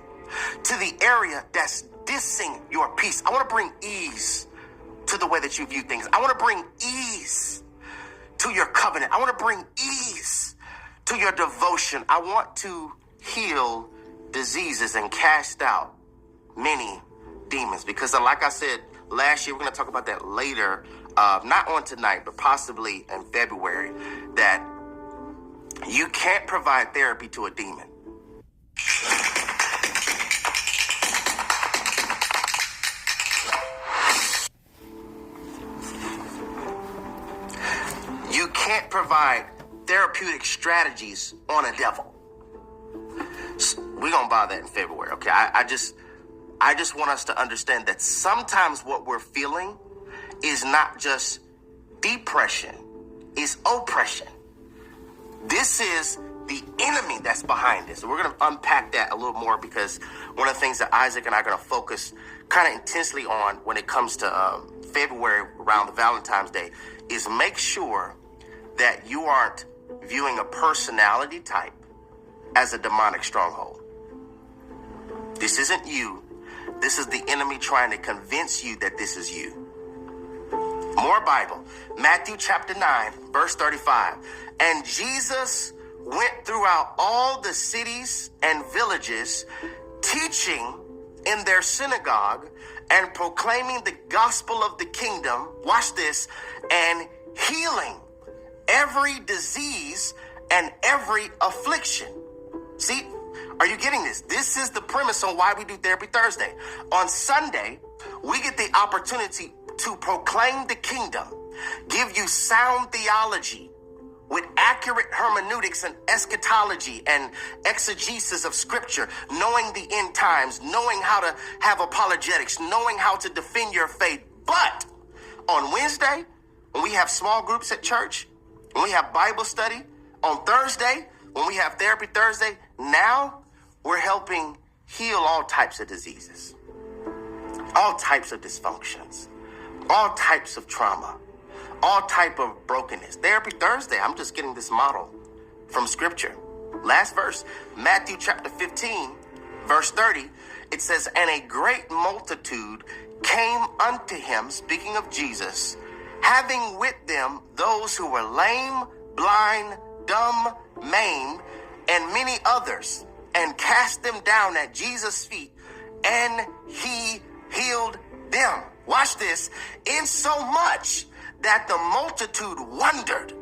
to the area that's dissing your peace. I want to bring ease to the way that you view things. I want to bring ease to your covenant. I want to bring ease to your devotion. I want to heal diseases and cast out many demons. Because like I said last year, we're going to talk about that later, not on tonight, but possibly in February, that you can't provide therapy to a demon. You can't provide therapeutic strategies on a devil. We're going to buy that in February, okay? I just want us to understand that sometimes what we're feeling is not just depression, it's oppression. This is the enemy that's behind this. We're going to unpack that a little more, because one of the things that Isaac and I are going to focus kind of intensely on when it comes to February around the Valentine's Day is make sure that you aren't viewing a personality type as a demonic stronghold. This isn't you. This is the enemy trying to convince you that this is you. More Bible. Matthew chapter 9, verse 35. And Jesus went throughout all the cities and villages, teaching in their synagogue and proclaiming the gospel of the kingdom. Watch this. And healing every disease and every affliction. See, are you getting this? This is the premise on why we do Therapy Thursday. On Sunday, we get the opportunity to proclaim the kingdom, give you sound theology with accurate hermeneutics and eschatology and exegesis of scripture, knowing the end times, knowing how to have apologetics, knowing how to defend your faith. But on Wednesday, when we have small groups at church, when we have Bible study, on Thursday, when we have Therapy Thursday, now we're helping heal all types of diseases, all types of dysfunctions, all types of trauma, all type of brokenness. Therapy Thursday, I'm just getting this model from scripture. Last verse, Matthew chapter 15, verse 30, it says, and a great multitude came unto him, speaking of Jesus, having with them those who were lame, blind, dumb, maimed, and many others, and cast them down at Jesus' feet, and he healed them. Watch this. In so much that the multitude wondered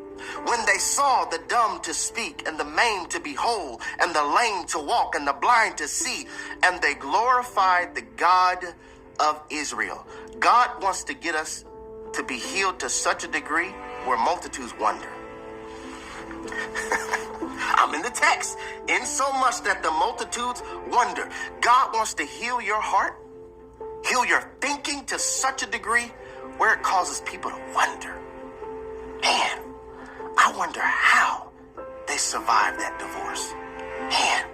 when they saw the dumb to speak, and the maimed to be whole, and the lame to walk, and the blind to see, and they glorified the God of Israel. God wants to get us to be healed to such a degree where multitudes wonder. I'm in the text. In so much that the multitudes wonder. God wants to heal your heart, heal your thinking to such a degree where it causes people to wonder. Man, I wonder how they survived that divorce. Man,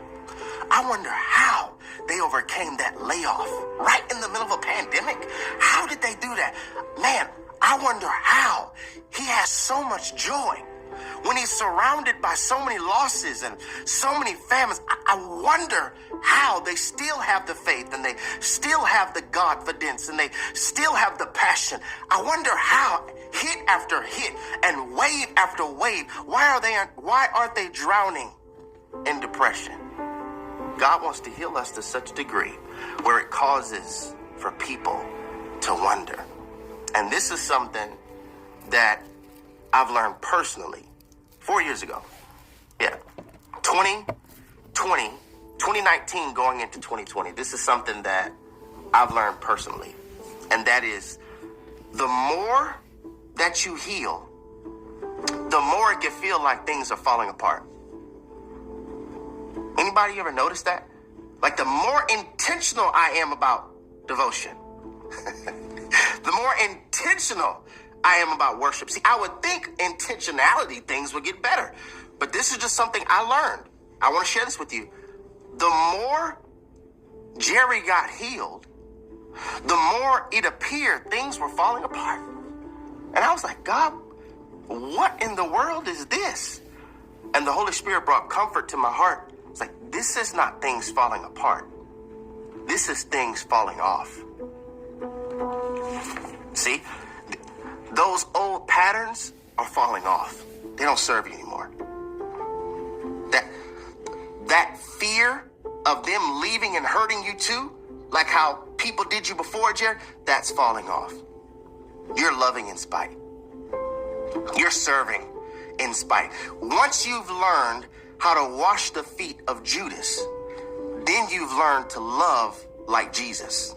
I wonder how they overcame that layoff right in the middle of a pandemic. How did they do that? Man, I wonder how he has so much joy when he's surrounded by so many losses and so many famines. I wonder how they still have the faith, and they still have the Godfidence, and they still have the passion. I wonder how, hit after hit and wave after wave, why aren't they drowning in depression? God wants to heal us to such a degree where it causes for people to wonder. And this is something that I've learned personally 4 years ago. Yeah. 2019 going into 2020. This is something that I've learned personally. And that is, the more that you heal, the more it can feel like things are falling apart. Anybody ever notice that? Like, the more intentional I am about devotion, the more intentional I am about worship. See, I would think intentionality, things would get better. But this is just something I learned. I want to share this with you. The more Jerry got healed, the more it appeared things were falling apart. And I was like, God, what in the world is this? And the Holy Spirit brought comfort to my heart. It's like, this is not things falling apart. This is things falling off. See, those old patterns are falling off. They don't serve you anymore. That fear of them leaving and hurting you too, like how people did you before, Jared, that's falling off. You're loving in spite. You're serving in spite. Once you've learned how to wash the feet of Judas, then you've learned to love like Jesus.